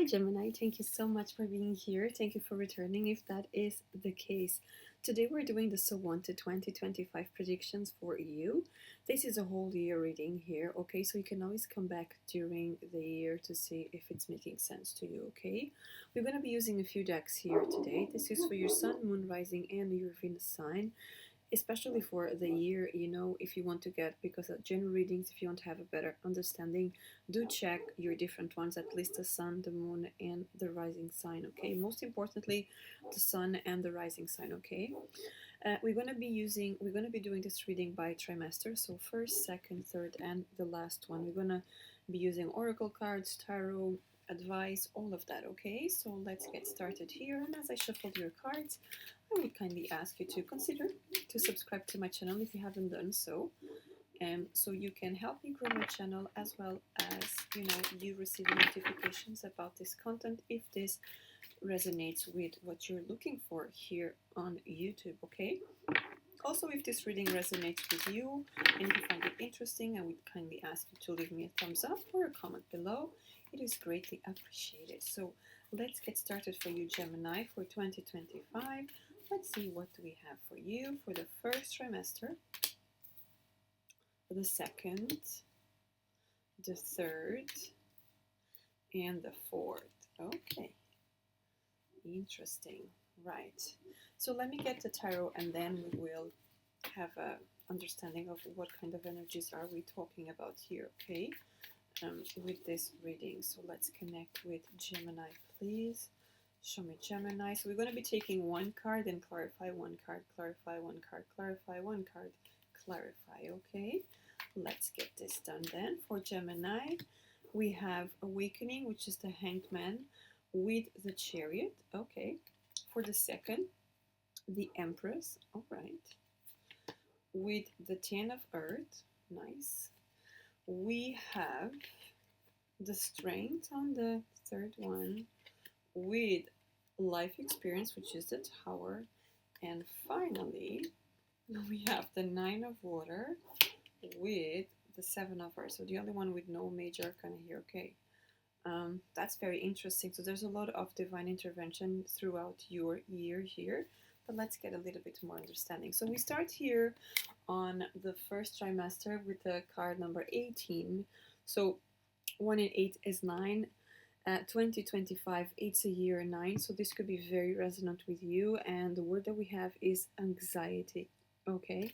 Hi, Gemini. Thank you so much for being here. Thank you for returning if that is the case. Today, we're doing the So Wanted 2025 predictions for you. This is a whole year reading here, okay? So you can always come back during the year to see if it's making sense to you, okay? We're going to be using a few decks here today. This is for your Sun, Moon, Rising, and your Venus sign, especially for the year, if you want to get, because general readings, if you want to have a better understanding, do check your different ones, at least the sun, the moon, and the rising sign, okay? Most importantly, the sun and the rising sign, okay? We're going to be doing this reading by trimester, so first, second, third, and the last one. We're going to be using oracle cards, tarot, advice, all of that, okay? So let's get started here. And as I shuffled your cards, I would kindly ask you to consider to subscribe to my channel if you haven't done so. So you can help me grow my channel, as well as you receive notifications about this content if this resonates with what you're looking for here on YouTube, okay? Also, if this reading resonates with you and if you find it interesting, I would kindly ask you to leave me a thumbs up or a comment below. It is greatly appreciated. So let's get started for you, Gemini, for 2025. Let's see what we have for you for the first trimester, the second, the third, and the fourth. Okay, interesting. Right. So let me get the tarot, and then we will have a understanding of what kind of energies are we talking about here, okay? With this reading. So let's connect with Gemini, please. Show me Gemini. So we're going to be taking one card and clarify one card, clarify one card, clarify one card, clarify, okay? Let's get this done then. For Gemini, we have Awakening, which is the Hanged Man, with the Chariot, okay? For the second, the Empress, all right. With the Ten of Earth, nice. We have the Strength on the third one, with Life Experience, which is the Tower. And finally, we have the Nine of Water with the Seven of Earth. So the only one with no major arcana here, okay. That's very interesting. So there's a lot of divine intervention throughout your year here, but let's get a little bit more understanding. So we start here on the first trimester with the card number 18. So 1 and 8 is 9. 2025, it's a year 9. So this could be very resonant with you. And the word that we have is anxiety. Okay.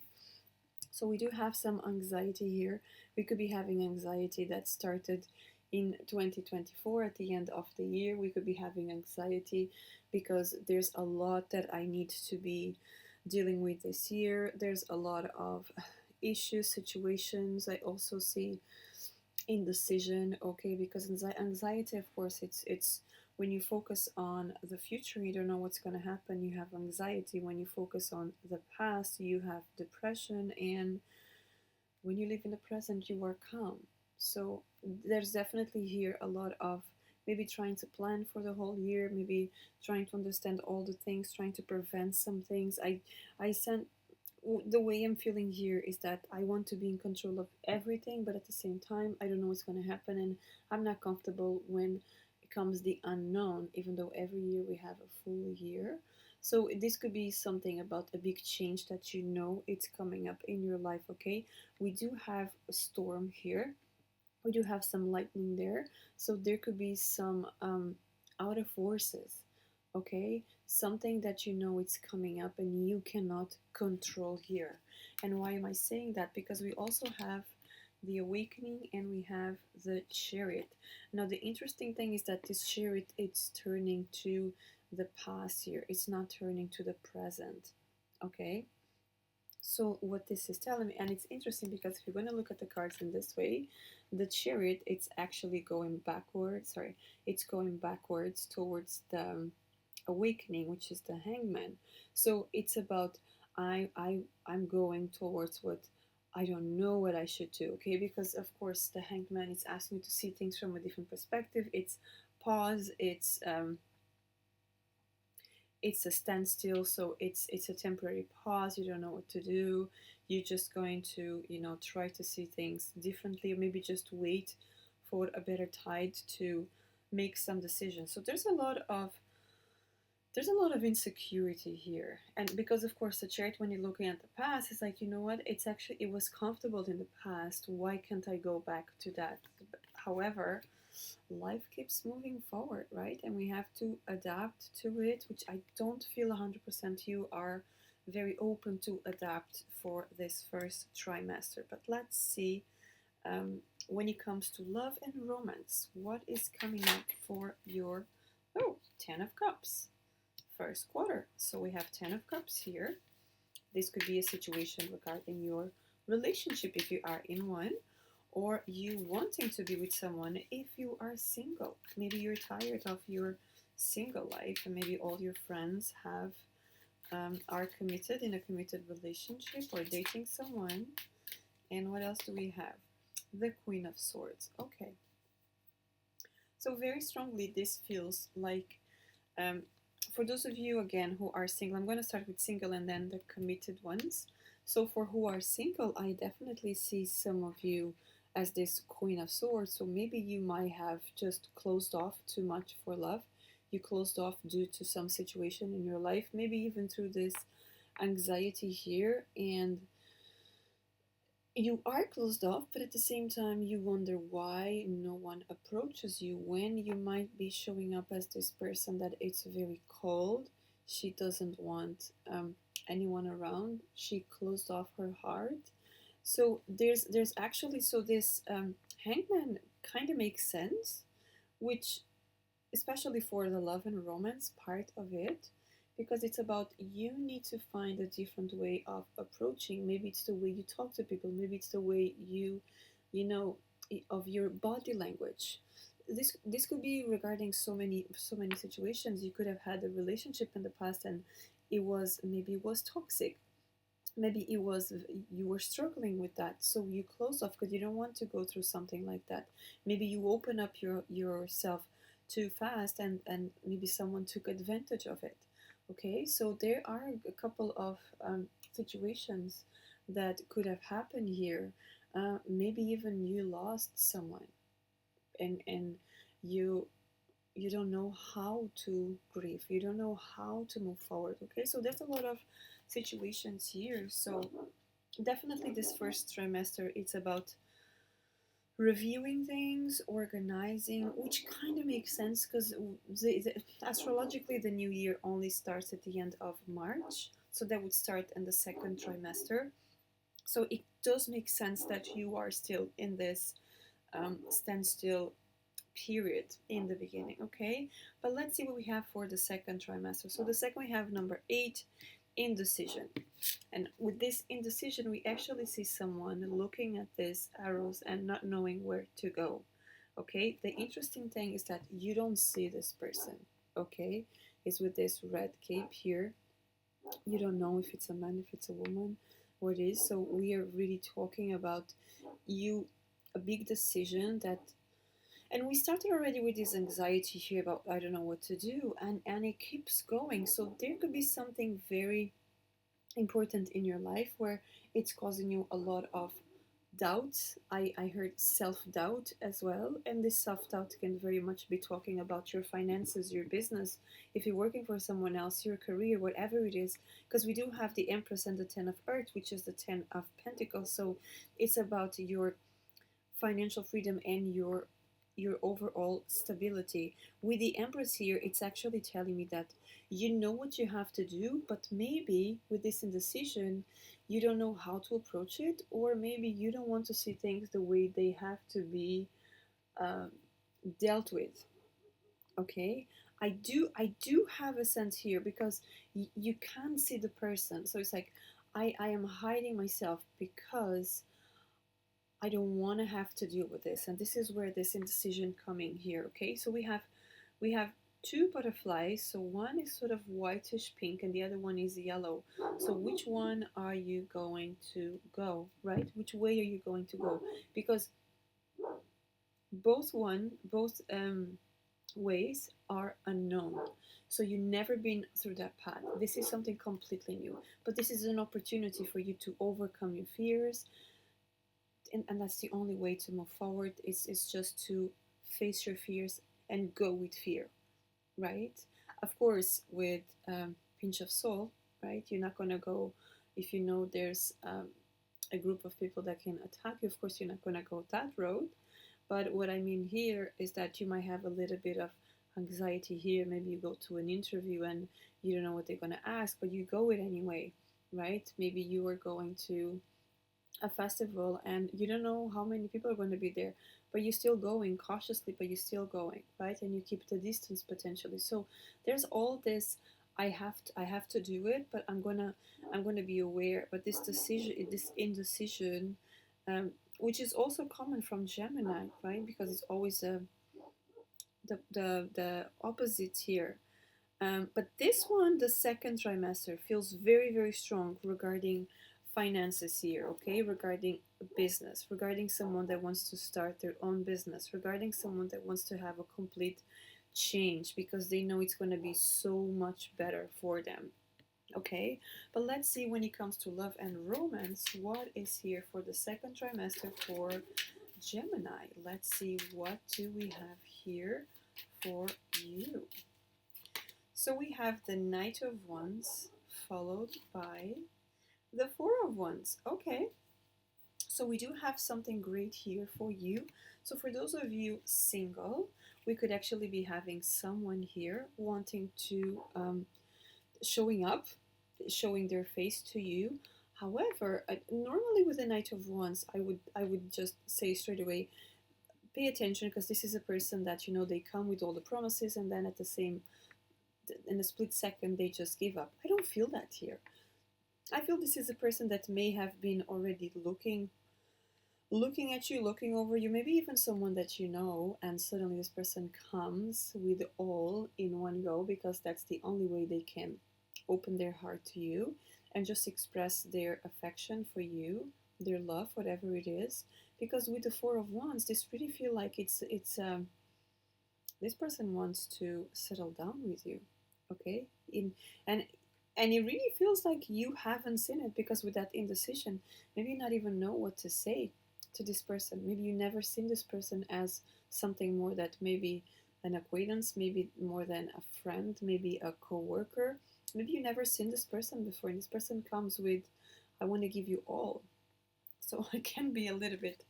So we do have some anxiety here. We could be having anxiety that started in 2024 at the end of the year. We could be having anxiety because there's a lot that I need to be dealing with this year. There's a lot of issues, situations. I also see indecision, okay, because anxiety, of course, it's when you focus on the future, you don't know what's going to happen, you have anxiety. When you focus on the past, you have depression. And when you live in the present, you are calm. So there's definitely here a lot of maybe trying to plan for the whole year, maybe trying to understand all the things, trying to prevent some things. I sent the way I'm feeling here is that I want to be in control of everything, but at the same time, I don't know what's going to happen, and I'm not comfortable when it comes the unknown, even though every year we have a full year. So this could be something about a big change that you know it's coming up in your life, okay? We do have a storm here. We do have some lightning there. So there could be some out of forces, okay? Something that you know it's coming up and you cannot control here. And why am I saying that? Because we also have the Awakening and we have the Chariot. Now the interesting thing is that this Chariot, it's turning to the past here. It's not turning to the present, okay? So what this is telling me, and it's interesting because if you're going to look at the cards in this way, the Chariot, it's actually going backwards. Sorry, it's going backwards towards the Awakening, which is the Hangman. So it's about I'm going towards what I don't know what I should do, okay? Because of course the Hangman is asking you to see things from a different perspective. It's pause. It's a standstill, so it's a temporary pause. You don't know what to do. You're just going to try to see things differently, or maybe just wait for a better tide to make some decisions. So there's a lot of insecurity here. And because of course the chart, when you're looking at the past, is like, you know what, it was comfortable in the past, why can't I go back to that? However, life keeps moving forward, right? And we have to adapt to it, which I don't feel 100% you are very open to adapt for this first trimester. But let's see, when it comes to love and romance, what is coming up for your, oh, 10 of Cups, first quarter. So we have 10 of Cups here. This could be a situation regarding your relationship if you are in one, or you wanting to be with someone if you are single. Maybe you're tired of your single life, and maybe all your friends are committed in a committed relationship or dating someone. And what else do we have? The Queen of Swords. Okay. So very strongly, this feels like, for those of you again who are single, I'm going to start with single and then the committed ones. So for who are single, I definitely see some of you as this Queen of Swords. So maybe you might have just closed off too much for love. You closed off due to some situation in your life, maybe even through this anxiety here, and you are closed off, but at the same time you wonder why no one approaches you, when you might be showing up as this person that it's very cold. She doesn't want anyone around. She closed off her heart. So there's actually, so this hangman kind of makes sense, which especially for the love and romance part of it, because it's about, you need to find a different way of approaching. Maybe it's the way you talk to people, maybe it's the way you know of your body language. This could be regarding so many situations. You could have had a relationship in the past and maybe it was toxic, maybe it was, you were struggling with that, so you close off because you don't want to go through something like that. Maybe you open up yourself too fast, and maybe someone took advantage of it. Okay, so there are a couple of situations that could have happened here. Maybe even you lost someone, and you you don't know how to grieve, you don't know how to move forward. Okay, so there's a lot of situations here. So definitely this first trimester, it's about reviewing things, organizing, which kind of makes sense because astrologically the new year only starts at the end of March, so that would start in the second trimester. So it does make sense that you are still in this standstill period in the beginning. Okay, but let's see what we have for the second trimester. So the second, we have number 8, indecision. And with this indecision, we actually see someone looking at these arrows and not knowing where to go. Okay, the interesting thing is that you don't see this person. Okay, it's with this red cape here. You don't know if it's a man, if it's a woman, what it is. So we are really talking about a big decision that, and we started already with this anxiety here about, I don't know what to do, and it keeps going. So there could be something very important in your life where it's causing you a lot of doubts. I heard self-doubt as well, and this self-doubt can very much be talking about your finances, your business, if you're working for someone else, your career, whatever it is, because we do have the Empress and the 10 of Earth, which is the 10 of Pentacles. So it's about your financial freedom and your overall stability. With the Empress here, it's actually telling me that you know what you have to do, but maybe with this indecision, you don't know how to approach it, or maybe you don't want to see things the way they have to be dealt with. Okay, I do have a sense here because you can't see the person, so it's like I am hiding myself because I don't want to have to deal with this, and this is where this indecision coming here. Okay, so we have two butterflies. So one is sort of whitish pink, and the other one is yellow. So which one are you going to go? Right? Which way are you going to go? Because both ways are unknown. So you've never been through that path. This is something completely new, but this is an opportunity for you to overcome your fears, and that's the only way to move forward is just to face your fears and go with fear, right? Of course, with pinch of salt, right? You're not gonna go if you know there's a group of people that can attack you. Of course, you're not gonna go that road. But what I mean here is that you might have a little bit of anxiety here. Maybe you go to an interview and you don't know what they're gonna ask, but you go it anyway, right? Maybe you are going to a festival and you don't know how many people are going to be there, but you're still going cautiously, but you're still going, right? And you keep the distance potentially. So there's all this. I have to do it, but I'm gonna be aware. But this decision, this indecision, which is also common from Gemini, right? Because it's always the opposite here. But this one, the second trimester, feels very, very strong regarding finances here, okay? Regarding business, regarding someone that wants to start their own business, regarding someone that wants to have a complete change because they know it's going to be so much better for them, okay? But let's see when it comes to love and romance, what is here for the second trimester for Gemini. Let's see, what do we have here for you? So we have the Knight of Wands followed by the Four of Wands. Okay, so we do have something great here for you. So for those of you single, we could actually be having someone here wanting to showing up, showing their face to you. However, normally with the Knight of Wands, I would just say straight away, pay attention, because this is a person that they come with all the promises and then in a split second they just give up. I don't feel that here. I feel this is a person that may have been already looking at you, looking over you, maybe even someone that you know, and suddenly this person comes with all in one go, because that's the only way they can open their heart to you and just express their affection for you, their love, whatever it is. Because with the Four of Wands, this really feel like it's this person wants to settle down with you, okay? And and it really feels like you haven't seen it, because with that indecision, maybe you not even know what to say to this person. Maybe you never seen this person as something more that maybe an acquaintance, maybe more than a friend, maybe a co-worker. Maybe you never seen this person before, and this person comes with, I want to give you all. So I can be a little bit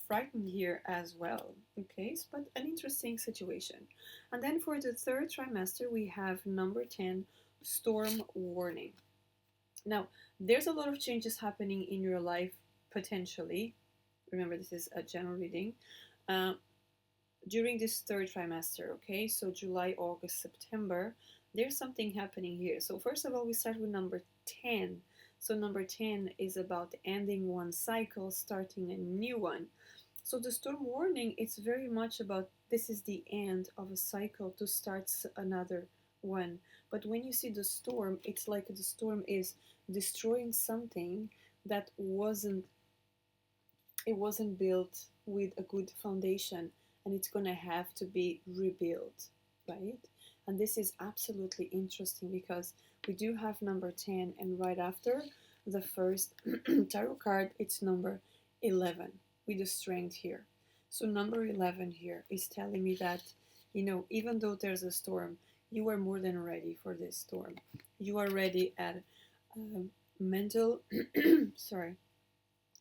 frightened here as well. Okay, but an interesting situation. And then for the third trimester, we have number 10, storm warning. Now, there's a lot of changes happening in your life potentially. Remember, this is a general reading. During this third trimester, okay, so July, August, September, there's something happening here. So first of all, we start with number 10. So number 10 is about ending one cycle, starting a new one. So the storm warning, it's very much about this is the end of a cycle to start another one. But when you see the storm, it's like the storm is destroying something that wasn't built with a good foundation, and it's gonna have to be rebuilt, right? And this is absolutely interesting, because we do have number 10, and right after the first tarot card, it's number 11 with the strength here. So number 11 here is telling me that, even though there's a storm, you are more than ready for this storm. You are ready at mental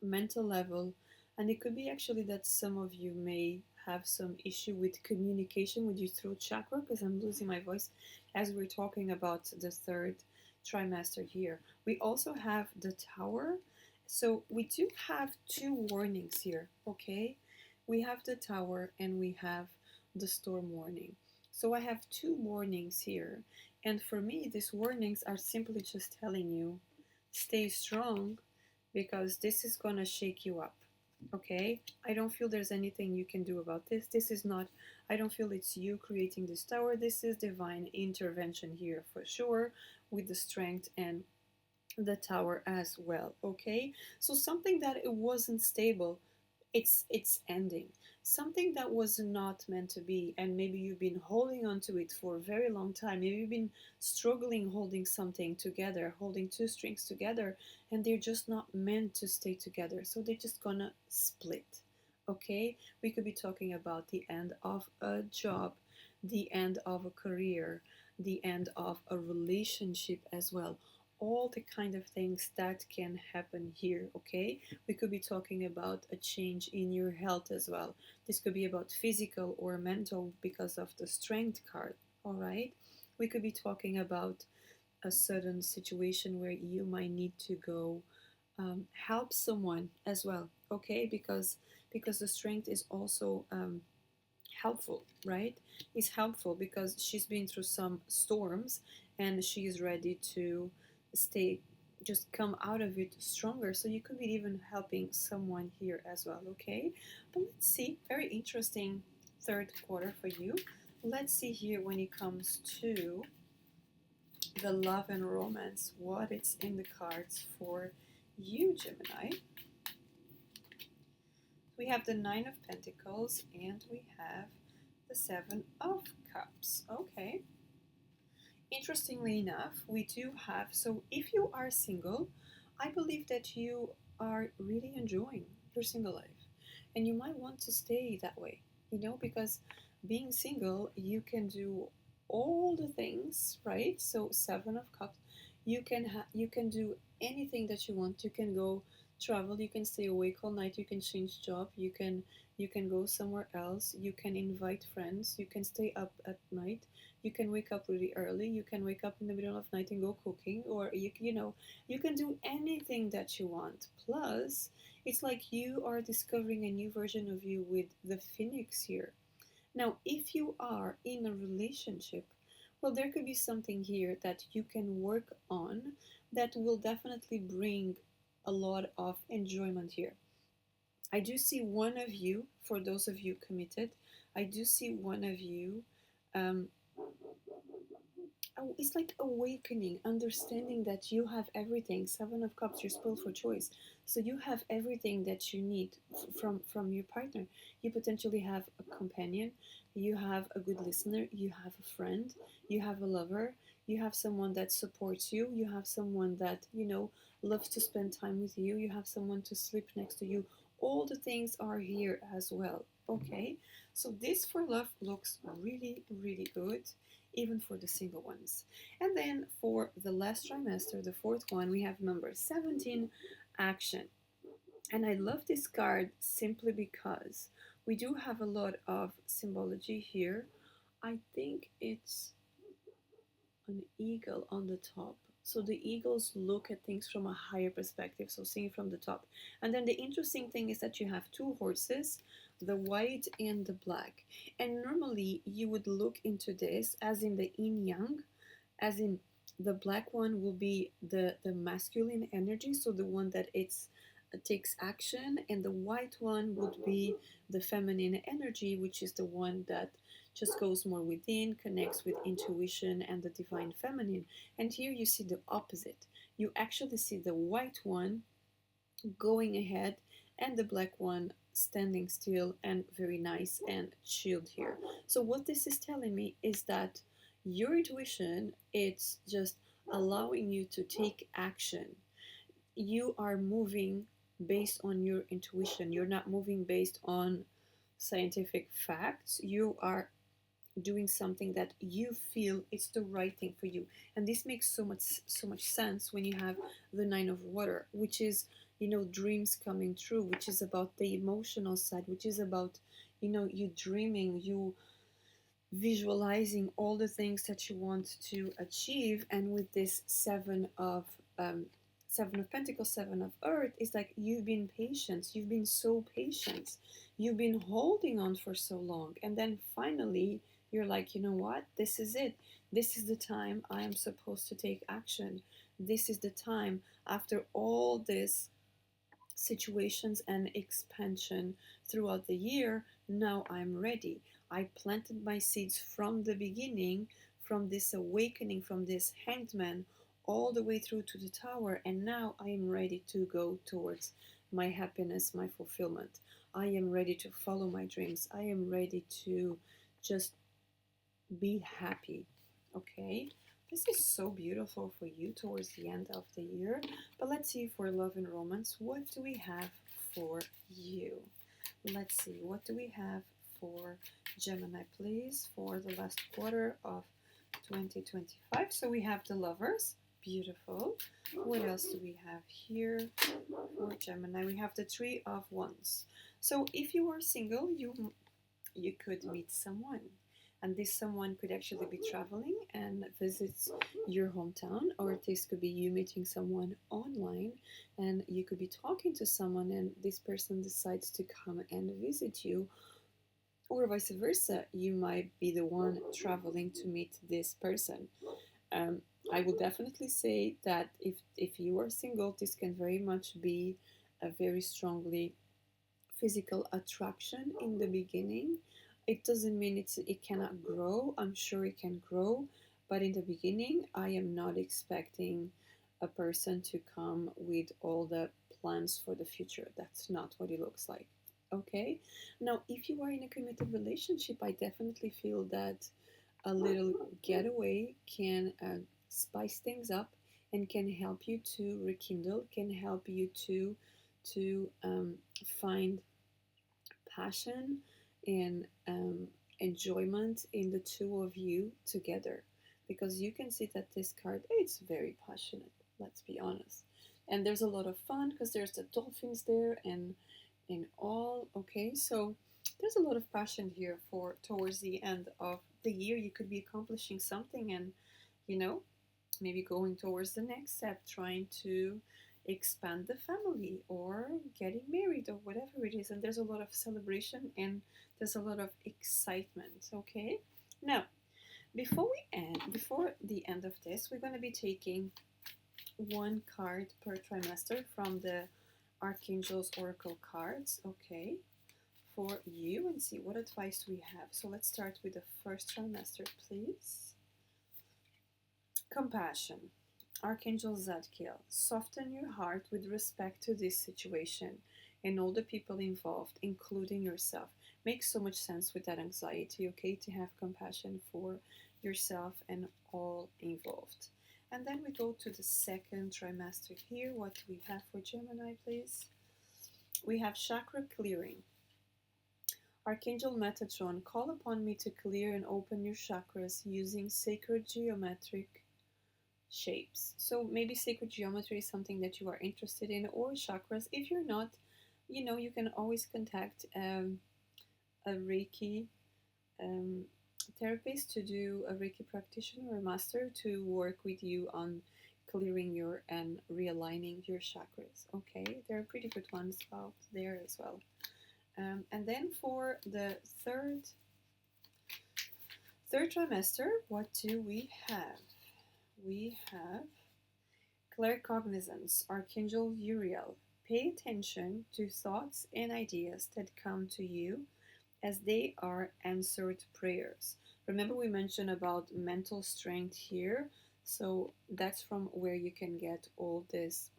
mental level. And it could be actually that some of you may have some issue with communication with your throat chakra, because I'm losing my voice as we're talking about the third trimester here. We also have the Tower. So we do have two warnings here, okay? We have the Tower and we have the storm warning. So I have two warnings here. And for me, these warnings are simply just telling you, stay strong, because this is gonna shake you up. Okay, I don't feel there's anything you can do about this. This is not, I don't feel it's you creating this tower. This is divine intervention here for sure, with the strength and the tower as well. Okay, so something that it wasn't stable, it's ending. Something that was not meant to be, and maybe you've been holding on to it for a very long time. Maybe you've been struggling holding something together, holding two strings together, and they're just not meant to stay together. So they're just gonna split. Okay, we could be talking about the end of a job. the end of a career, the end of a relationship as well. All the kind of things that can happen here, okay? We could be talking about a change in your health as well. This could be about physical or mental because of the strength card, all right? We could be talking about a certain situation where you might need to go help someone as well, okay? Because the strength is also helpful, right? Is helpful because she's been through some storms and she is ready to stay, just come out of it stronger. So you could be even helping someone here as well, okay? But let's see, very interesting third quarter for you. Let's see here when it comes to the love and romance, what it's in the cards for you, Gemini. We have the Nine of Pentacles and we have the Seven of Cups. Okay. Interestingly enough, we do have, so if you are single, I believe that you are really enjoying your single life. And you might want to stay that way, because being single, you can do all the things, right? So Seven of Cups, you can do anything that you want. You can go travel, you can stay awake all night, you can change job, you can go somewhere else, you can invite friends, you can stay up at night, you can wake up really early, you can wake up in the middle of the night and go cooking, or you can do anything that you want. Plus, it's like you are discovering a new version of you with the Phoenix here. Now, if you are in a relationship, well, there could be something here that you can work on that will definitely bring a lot of enjoyment here. I do see one of you, for those of you committed, I do see one of you. Um, it's like awakening, understanding that you have everything. Seven of Cups, you're spoiled for choice. So you have everything that you need from your partner. You potentially have a companion, you have a good listener, you have a friend, you have a lover, you have someone that supports you, you have someone that, loves to spend time with you, you have someone to sleep next to you. All the things are here as well. Okay, so this for love looks really, really good, even for the single ones. And then for the last trimester, the fourth one, we have number 17, action. And I love this card simply because we do have a lot of symbology here. I think it's an eagle on the top. So the eagles look at things from a higher perspective, so seeing from the top. And then the interesting thing is that you have two horses, the white and the black. And normally you would look into this as in the yin yang, as in the black one will be the masculine energy, so the one that takes action, and the white one would be the feminine energy, which is the one that just goes more within, connects with intuition and the divine feminine. And here you see the opposite. You actually see the white one going ahead and the black one standing still and very nice and chilled here. So what this is telling me is that your intuition, it's just allowing you to take action. You are moving based on your intuition. You're not moving based on scientific facts. You are doing something that you feel it's the right thing for you. And this makes so much sense when you have the Nine of Water, which is, dreams coming true, which is about the emotional side, which is about, you dreaming, you visualizing all the things that you want to achieve. And with this Seven of Pentacles, Seven of Earth, is like you've been patient, you've been so patient, you've been holding on for so long, and then finally you're like, you know what, this is it, this is the time I am supposed to take action, this is the time, after all this situations and expansion throughout the year, now I'm ready. I planted my seeds from the beginning, from this awakening, from this hanged man, all the way through to the tower, and now I am ready to go towards my happiness, my fulfillment. I am ready to follow my dreams. I am ready to just be happy. Okay? This is so beautiful for you towards the end of the year. But let's see for love and romance, what do we have for you? Let's see, what do we have for Gemini, please, for the last quarter of 2025. So we have the Lovers. Beautiful. What else do we have here for Gemini? We have the Three of Wands. So if you are single, you could meet someone. And this someone could actually be traveling and visits your hometown, or this could be you meeting someone online and you could be talking to someone and this person decides to come and visit you, or vice versa. You might be the one traveling to meet this person. I will definitely say that if you are single, this can very much be a very strongly physical attraction in the beginning. It doesn't mean it cannot grow. I'm sure it can grow, but in the beginning, I am not expecting a person to come with all the plans for the future. That's not what it looks like. Okay? Now, if you are in a committed relationship, I definitely feel that a little getaway can spice things up and can help you to rekindle, can help you to find passion and enjoyment in the two of you together, because you can see that this card, it's very passionate, let's be honest, and there's a lot of fun because there's the dolphins there and all. Okay, so there's a lot of passion here for towards the end of the year. You could be accomplishing something and you know maybe going towards the next step, trying to expand the family or getting married or whatever it is. And there's a lot of celebration and there's a lot of excitement. Okay, now before the end of this, we're going to be taking one card per trimester from the Archangel's Oracle cards, okay, for you, and see what advice we have. So let's start with the first trimester, please. Compassion. Archangel Zadkiel, soften your heart with respect to this situation and all the people involved, including yourself. Makes so much sense with that anxiety, okay, to have compassion for yourself and all involved. And then we go to the second trimester here. What do we have for Gemini, please? We have chakra clearing. Archangel Metatron, call upon me to clear and open your chakras using sacred geometric shapes. So maybe sacred geometry is something that you are interested in, or chakras. If you're not, you can always contact a Reiki therapist to do a Reiki practitioner or master to work with you on clearing your and realigning your chakras. Okay, there are pretty good ones out there as well. And then for the third trimester, what do we have? We have claircognizance, Archangel Uriel. Pay attention to thoughts and ideas that come to you as they are answered prayers. Remember we mentioned about mental strength here, so that's from where you can get all these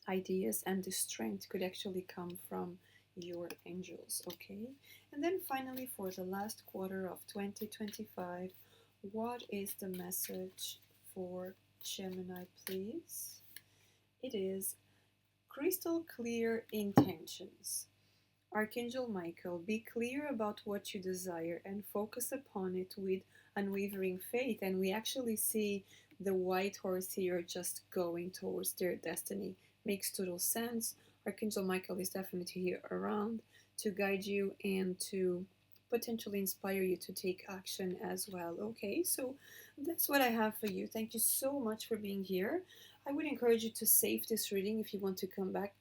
ideas, and the strength could actually come from your angels, okay? And then finally, for the last quarter of 2025, what is the message for Gemini, please? It is crystal clear intentions. Archangel Michael, be clear about what you desire and focus upon it with unwavering faith. And we actually see the white horse here just going towards their destiny. Makes total sense. Archangel Michael is definitely here around to guide you and to potentially inspire you to take action as well. Okay, so that's what I have for you. Thank you so much for being here. I would encourage you to save this reading if you want to come back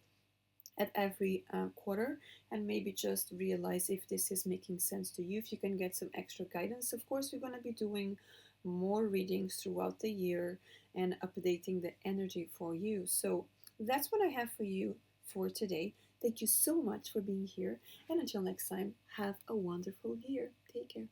at every quarter and maybe just realize if this is making sense to you, if you can get some extra guidance. Of course, we're going to be doing more readings throughout the year and updating the energy for you. So that's what I have for you for today. Thank you so much for being here, and until next time, have a wonderful year. Take care.